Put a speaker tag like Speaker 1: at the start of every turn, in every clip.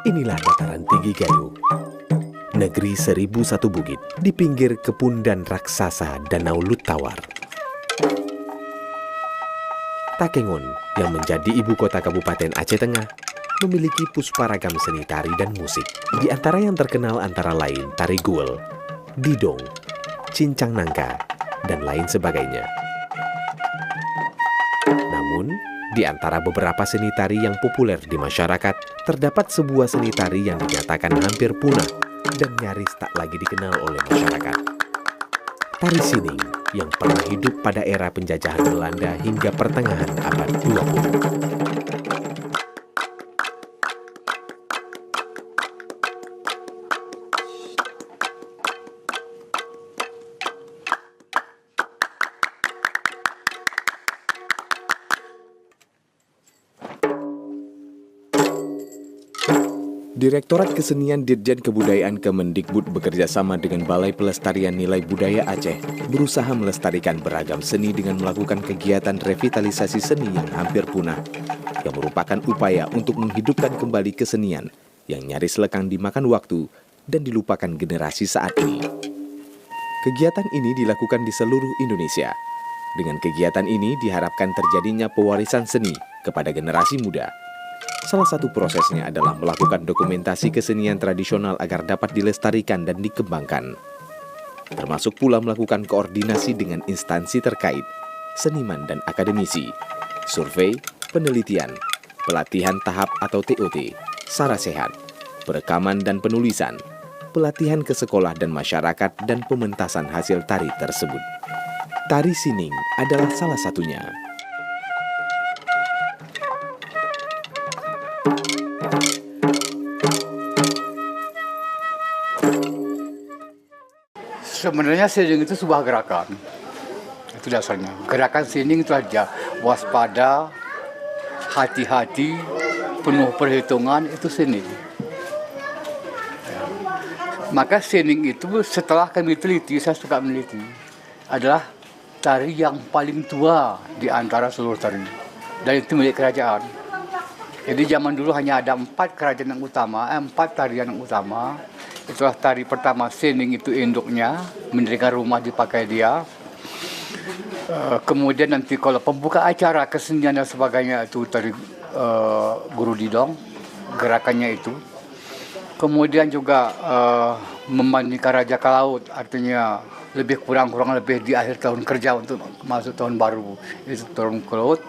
Speaker 1: Inilah dataran tinggi Gayo, negeri 1001 bukit di pinggir kebun dan raksasa Danau Luttawar. Takengon yang menjadi ibu kota Kabupaten Aceh Tengah memiliki pusparagam seni tari dan musik. Di antara yang terkenal antara lain tari guel, didong, cincang nangka, dan lain sebagainya. Namun, di antara beberapa seni tari yang populer di masyarakat, terdapat sebuah seni tari yang dinyatakan hampir punah dan nyaris tak lagi dikenal oleh masyarakat. Tari sining yang pernah hidup pada era penjajahan Belanda hingga pertengahan abad 20. Direktorat Kesenian Dirjen Kebudayaan Kemendikbud bekerja sama dengan Balai Pelestarian Nilai Budaya Aceh berusaha melestarikan beragam seni dengan melakukan kegiatan revitalisasi seni yang hampir punah, yang merupakan upaya untuk menghidupkan kembali kesenian yang nyaris lekang dimakan waktu dan dilupakan generasi saat ini. Kegiatan ini dilakukan di seluruh Indonesia. Dengan kegiatan ini diharapkan terjadinya pewarisan seni kepada generasi muda. Salah satu prosesnya adalah melakukan dokumentasi kesenian tradisional agar dapat dilestarikan dan dikembangkan. Termasuk pula melakukan koordinasi dengan instansi terkait, seniman dan akademisi, survei, penelitian, pelatihan tahap atau TOT, sarasehat, perekaman dan penulisan, pelatihan ke sekolah dan masyarakat dan pementasan hasil tari tersebut. Tari sining adalah salah satunya.
Speaker 2: Sebenarnya sining itu sebuah gerakan. Itu dasarnya. Gerakan sining itu aja waspada, hati-hati, penuh perhitungan, itu sining. Maka sining itu setelah kami teliti, saya suka meneliti, adalah tari yang paling tua di antara seluruh tari. Dan itu milik kerajaan. Jadi zaman dulu hanya ada 4 kerajaan yang utama, 4 tarian yang utama. Itulah tari pertama, sining itu induknya, mendirikan rumah dipakai dia. Kemudian nanti kalau pembuka acara, kesenian dan sebagainya itu tari guru didong, gerakannya itu. Kemudian juga memandikan raja ke laut, artinya lebih kurang lebih di akhir tahun kerja untuk masuk tahun baru, itu turun ke laut.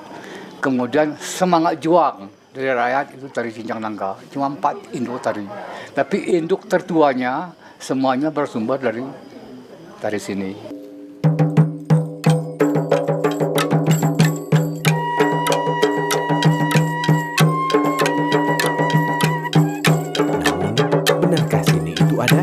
Speaker 2: Kemudian semangat juang dari rakyat, itu tari cincang nangka. Cuma 4 induk tari. Tapi induk tertuanya semuanya bersumber dari tari sini.
Speaker 1: Namun, benarkah sining itu ada?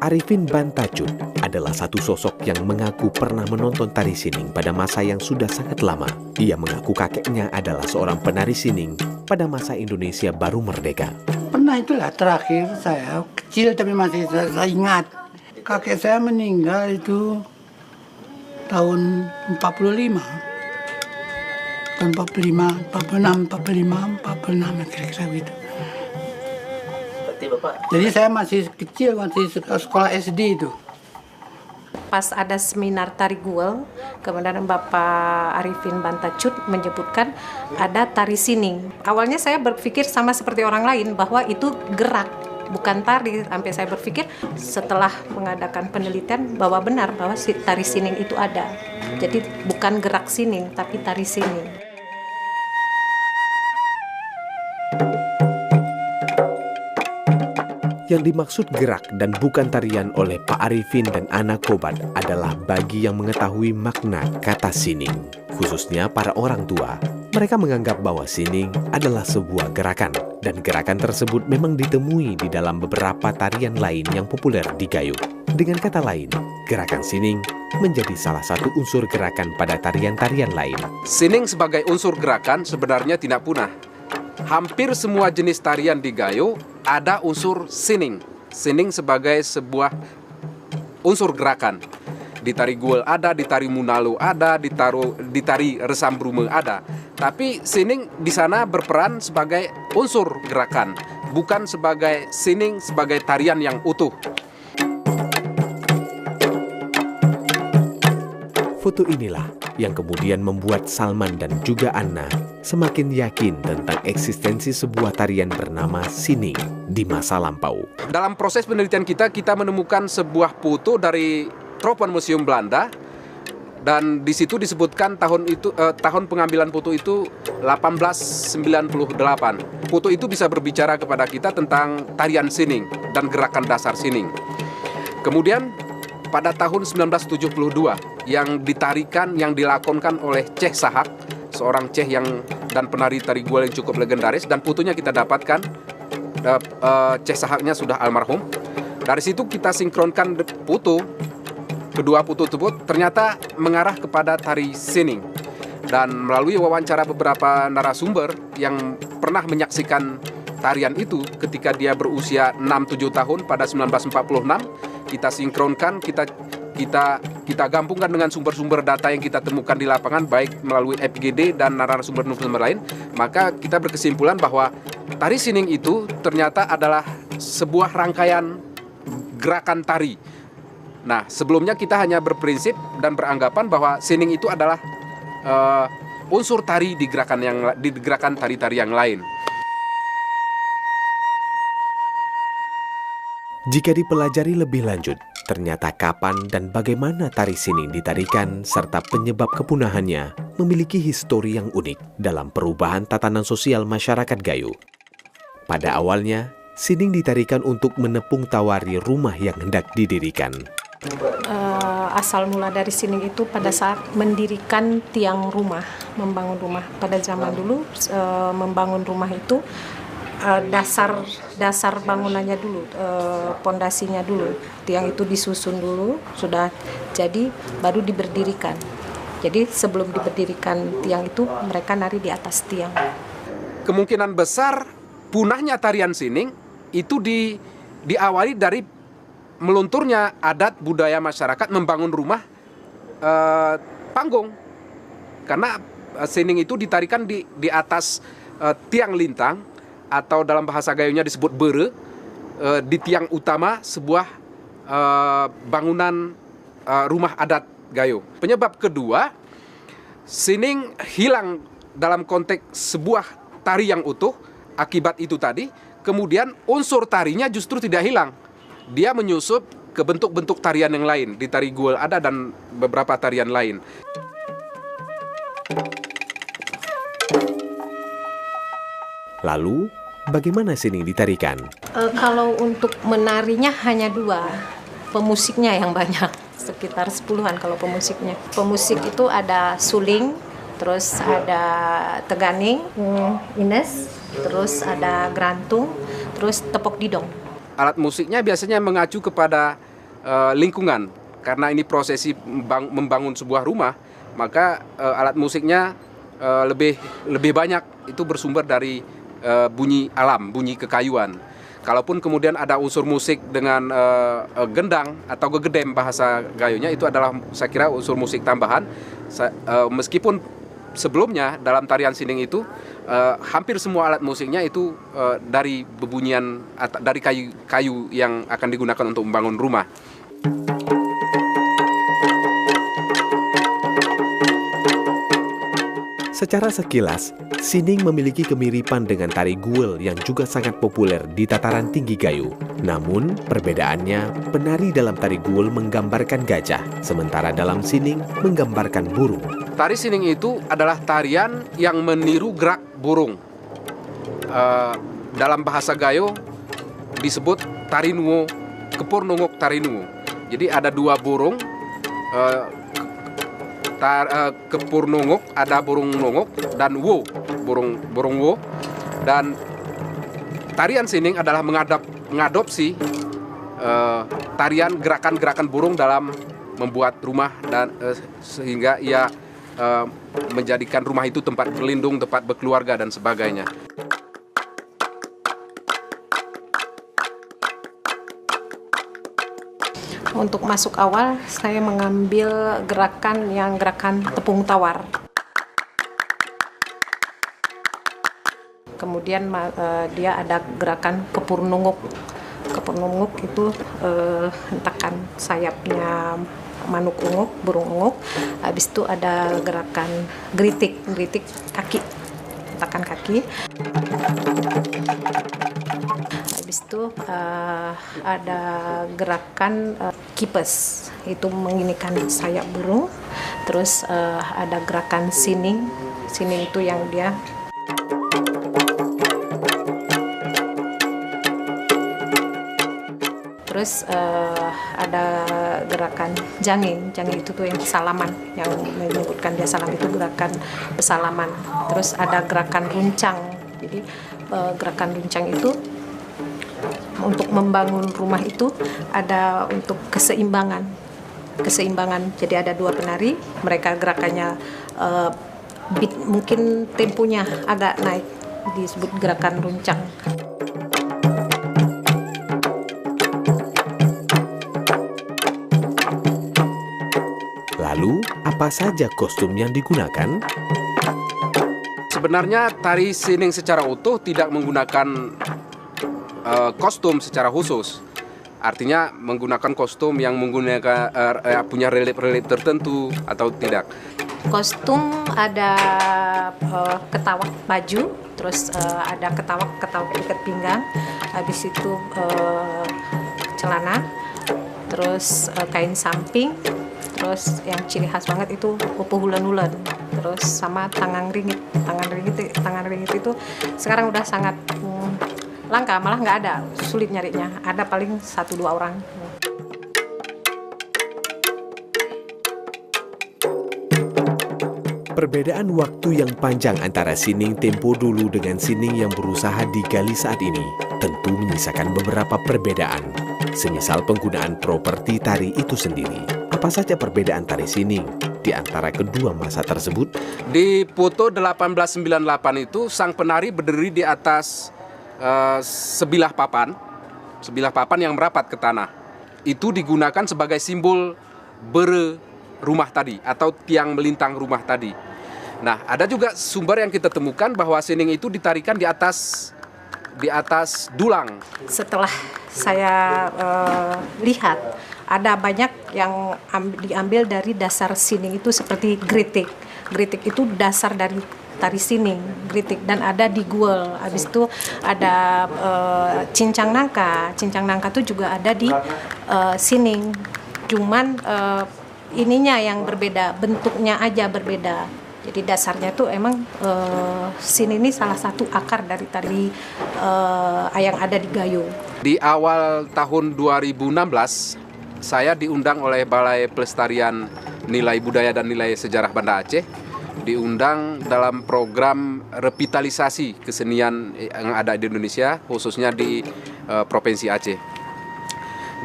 Speaker 1: Arifin Bantacut adalah satu sosok yang mengaku pernah menonton tari sining pada masa yang sudah sangat lama. Ia mengaku kakeknya adalah seorang penari sining pada masa Indonesia baru merdeka.
Speaker 3: Pernah itulah terakhir saya kecil tapi masih saya ingat. Kakek saya meninggal itu tahun 45. Tahun 45, 46, 45, 46 kira-kira gitu. Jadi saya masih kecil, masih sekolah SD itu.
Speaker 4: Pas ada seminar tari guel, kemudian Bapak Arifin Bantacut menyebutkan ada tari sining. Awalnya saya berpikir sama seperti orang lain bahwa itu gerak, bukan tari. Sampai saya berpikir setelah mengadakan penelitian bahwa benar bahwa tari sining itu ada. Jadi bukan gerak sining, tapi tari sining.
Speaker 1: Yang dimaksud gerak dan bukan tarian oleh Pak Arifin dan Ana Kobat adalah bagi yang mengetahui makna kata sining, khususnya para orang tua. Mereka menganggap bahwa sining adalah sebuah gerakan, dan gerakan tersebut memang ditemui di dalam beberapa tarian lain yang populer di Gayo. Dengan kata lain, gerakan sining menjadi salah satu unsur gerakan pada tarian-tarian lain.
Speaker 5: Sining sebagai unsur gerakan sebenarnya tidak punah. Hampir semua jenis tarian di Gayo ada unsur sining. Sining sebagai sebuah unsur gerakan. Di tari Guel ada, di tari Munalo ada, di tari Resam Brume ada. Tapi sining di sana berperan sebagai unsur gerakan, bukan sebagai sining sebagai tarian yang utuh.
Speaker 1: Foto inilah yang kemudian membuat Salman dan juga Anna semakin yakin tentang eksistensi sebuah tarian bernama sining di masa lampau.
Speaker 5: Dalam proses penelitian kita menemukan sebuah foto dari Tropenmuseum Belanda, dan di situ disebutkan tahun pengambilan foto itu 1898. Foto itu bisa berbicara kepada kita tentang tarian sining dan gerakan dasar sining. Kemudian pada tahun 1972 yang dilakonkan oleh Ceh Sahak, seorang Ceh dan penari tari Guel yang cukup legendaris, dan fotonya kita dapatkan. Ceh Sahaknya sudah almarhum. Dari situ kita sinkronkan foto. Kedua foto tersebut ternyata mengarah kepada tari sining. Dan melalui wawancara beberapa narasumber yang pernah menyaksikan tarian itu ketika dia berusia 6-7 tahun pada 1946, kita sinkronkan, kita gabungkan dengan sumber-sumber data yang kita temukan di lapangan, baik melalui FGD dan narasumber-narasumber lain, maka kita berkesimpulan bahwa tari sining itu ternyata adalah sebuah rangkaian gerakan tari. Nah, sebelumnya kita hanya berprinsip dan beranggapan bahwa sining itu adalah unsur tari di gerakan tari-tari yang lain.
Speaker 1: Jika dipelajari lebih lanjut, ternyata kapan dan bagaimana tari sining ditarikan serta penyebab kepunahannya memiliki histori yang unik dalam perubahan tatanan sosial masyarakat Gayo. Pada awalnya, sining ditarikan untuk menepung tawari rumah yang hendak didirikan.
Speaker 4: Asal mula dari sining itu pada saat mendirikan tiang rumah, membangun rumah. Pada zaman dulu membangun rumah itu dasar bangunannya dulu, pondasinya dulu. Tiang itu disusun dulu, sudah jadi baru diberdirikan. Jadi sebelum diberdirikan tiang itu mereka nari di atas tiang.
Speaker 5: Kemungkinan besar punahnya tarian sining itu diawali dari melunturnya adat budaya masyarakat membangun rumah panggung, karena sining itu ditarikan di atas tiang lintang atau dalam bahasa Gayonya disebut bere, di tiang utama sebuah bangunan rumah adat Gayo. Penyebab kedua, sining hilang dalam konteks sebuah tari yang utuh. Akibat itu tadi, kemudian unsur tarinya justru tidak hilang. Dia menyusup ke bentuk-bentuk tarian yang lain. Di tari Guel ada dan beberapa tarian lain.
Speaker 1: Lalu, bagaimana sining ditarikan?
Speaker 4: Kalau untuk menarinya hanya 2, pemusiknya yang banyak, sekitar 10-an kalau pemusiknya. Pemusik itu ada suling, terus ada teganing, ines, terus ada grantung, terus tepok didong.
Speaker 5: Alat musiknya biasanya mengacu kepada lingkungan. Karena ini prosesi membangun sebuah rumah, maka alat musiknya lebih banyak itu bersumber dari bunyi alam, bunyi kekayuan. Kalaupun kemudian ada unsur musik dengan gendang atau gegedem bahasa Gayonya, itu adalah saya kira unsur musik tambahan. Meskipun sebelumnya dalam tarian sining itu hampir semua alat musiknya itu dari bebunyian dari kayu yang akan digunakan untuk membangun rumah.
Speaker 1: Secara sekilas, sining memiliki kemiripan dengan tari Guel yang juga sangat populer di tataran tinggi Gayo. Namun, perbedaannya, penari dalam tari Guel menggambarkan gajah, sementara dalam sining menggambarkan burung.
Speaker 5: Tari sining itu adalah tarian yang meniru gerak burung. Dalam bahasa Gayo disebut Tarinuo, Kepur Nunguk Tarinuo. Jadi ada dua burung, Kepur Nunguk, ada burung nunguk dan wo, burung wo. Dan tarian sining adalah mengadopsi tarian gerakan-gerakan burung dalam membuat rumah dan sehingga ia menjadikan rumah itu tempat berlindung, tempat berkeluarga dan sebagainya.
Speaker 4: Untuk masuk awal, saya mengambil gerakan tepung tawar. Kemudian dia ada gerakan kepur nunguk. Kepur nunguk itu hentakan sayapnya manuk unguk, burung unguk. Habis itu ada gerakan geritik kaki, hentakan kaki. Habis itu ada gerakan kipes, itu menginikan sayap burung. Terus ada gerakan sining itu yang dia terus ada gerakan janging itu tuh yang salaman, yang menyebutkan dia salam itu gerakan bersalaman. Terus ada gerakan runcang, jadi gerakan runcang itu untuk membangun rumah itu ada untuk keseimbangan. Jadi ada dua penari, mereka gerakannya beat, mungkin temponya agak naik, disebut gerakan runcang.
Speaker 1: Lalu, apa saja kostum yang digunakan?
Speaker 5: Sebenarnya tari sining secara utuh tidak menggunakan kostum secara khusus. Artinya menggunakan kostum yang menggunakan punya relief tertentu atau tidak.
Speaker 4: Kostum ada ketawak baju, terus ada ketawak ikat pinggang, habis itu celana, terus kain samping, terus yang ciri khas banget itu upu hulan-hulan, terus sama tangan ringit itu sekarang udah sangat langka, malah nggak ada, sulit nyarinya, ada paling 1-2 orang.
Speaker 1: Perbedaan waktu yang panjang antara sining tempo dulu dengan sining yang berusaha digali saat ini tentu menyisakan beberapa perbedaan. Semisal penggunaan properti tari itu sendiri. Apa saja perbedaan tari sining di antara kedua masa tersebut?
Speaker 5: Di foto 1898 itu sang penari berdiri di atas sebilah papan yang merapat ke tanah. Itu digunakan sebagai simbol bere rumah tadi atau tiang melintang rumah tadi. Nah, ada juga sumber yang kita temukan bahwa sining itu ditarikan di atas dulang.
Speaker 4: Setelah saya lihat, ada banyak yang diambil dari dasar sining itu seperti geritik. Geritik itu dasar dari tari sining, geritik, dan ada di guel. Habis itu ada cincang nangka itu juga ada di sining. Cuman ininya yang berbeda, bentuknya aja berbeda. Jadi dasarnya tuh emang sining ini salah satu akar dari tari yang ada di Gayo. Di
Speaker 5: awal tahun 2016 saya diundang oleh Balai Pelestarian Nilai Budaya dan Nilai Sejarah Banda Aceh, diundang dalam program revitalisasi kesenian yang ada di Indonesia, khususnya di Provinsi Aceh.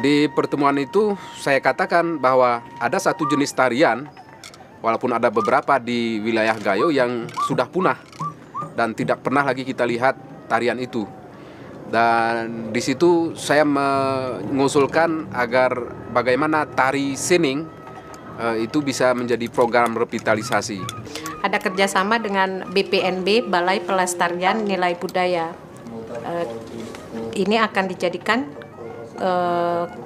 Speaker 5: Di pertemuan itu saya katakan bahwa ada satu jenis tarian, walaupun ada beberapa di wilayah Gayo yang sudah punah dan tidak pernah lagi kita lihat tarian itu. Dan di situ saya mengusulkan agar bagaimana tari sining itu bisa menjadi program revitalisasi.
Speaker 4: Ada kerjasama dengan BPNB, Balai Pelestarian Nilai Budaya. Ini akan dijadikan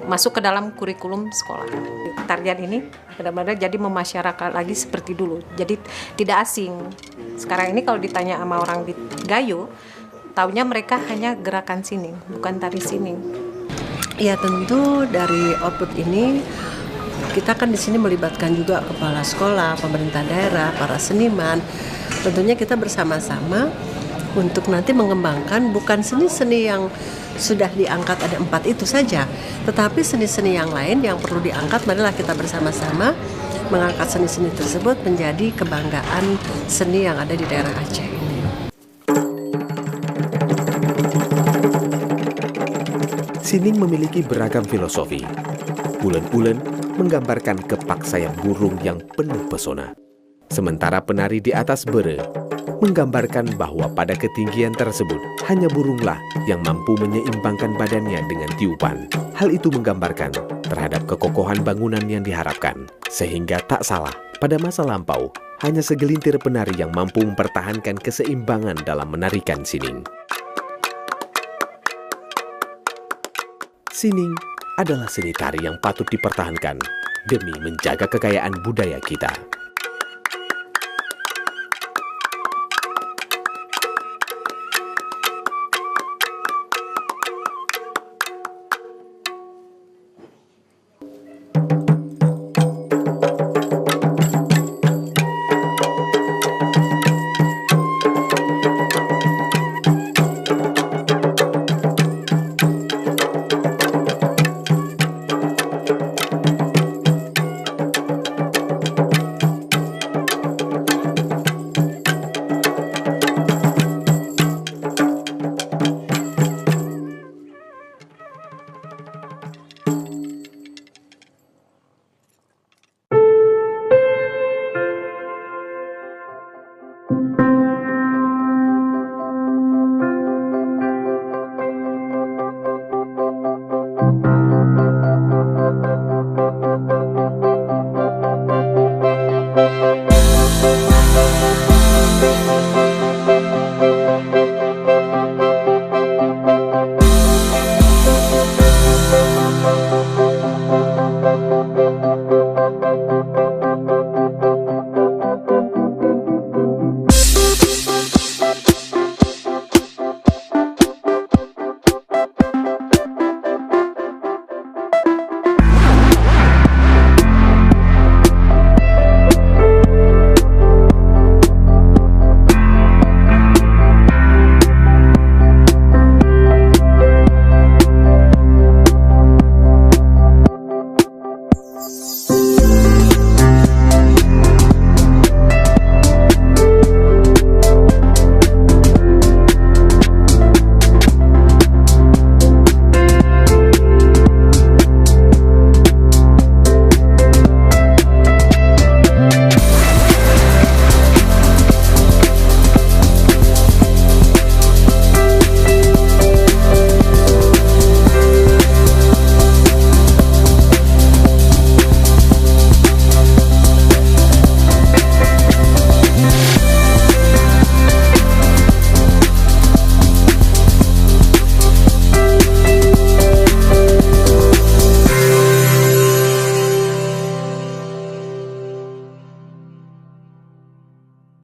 Speaker 4: masuk ke dalam kurikulum sekolah. Tarian ini benar-benar jadi memasyarakat lagi seperti dulu. Jadi tidak asing. Sekarang ini kalau ditanya sama orang di Gayo, taunya mereka hanya gerakan sining, bukan tari sining.
Speaker 6: Ya tentu dari output ini kita kan di sini melibatkan juga kepala sekolah, pemerintah daerah, para seniman. Tentunya kita bersama-sama untuk nanti mengembangkan bukan seni-seni yang sudah diangkat ada 4 itu saja, tetapi seni-seni yang lain yang perlu diangkat. Marilah kita bersama-sama mengangkat seni-seni tersebut menjadi kebanggaan seni yang ada di daerah Aceh ini.
Speaker 1: Sining memiliki beragam filosofi. Ulen-ulen menggambarkan kepak sayap burung yang penuh pesona. Sementara penari di atas bere menggambarkan bahwa pada ketinggian tersebut hanya burunglah yang mampu menyeimbangkan badannya dengan tiupan. Hal itu menggambarkan terhadap kekokohan bangunan yang diharapkan. Sehingga tak salah, pada masa lampau hanya segelintir penari yang mampu mempertahankan keseimbangan dalam menarikan sining. Sining adalah seni tari yang patut dipertahankan demi menjaga kekayaan budaya kita.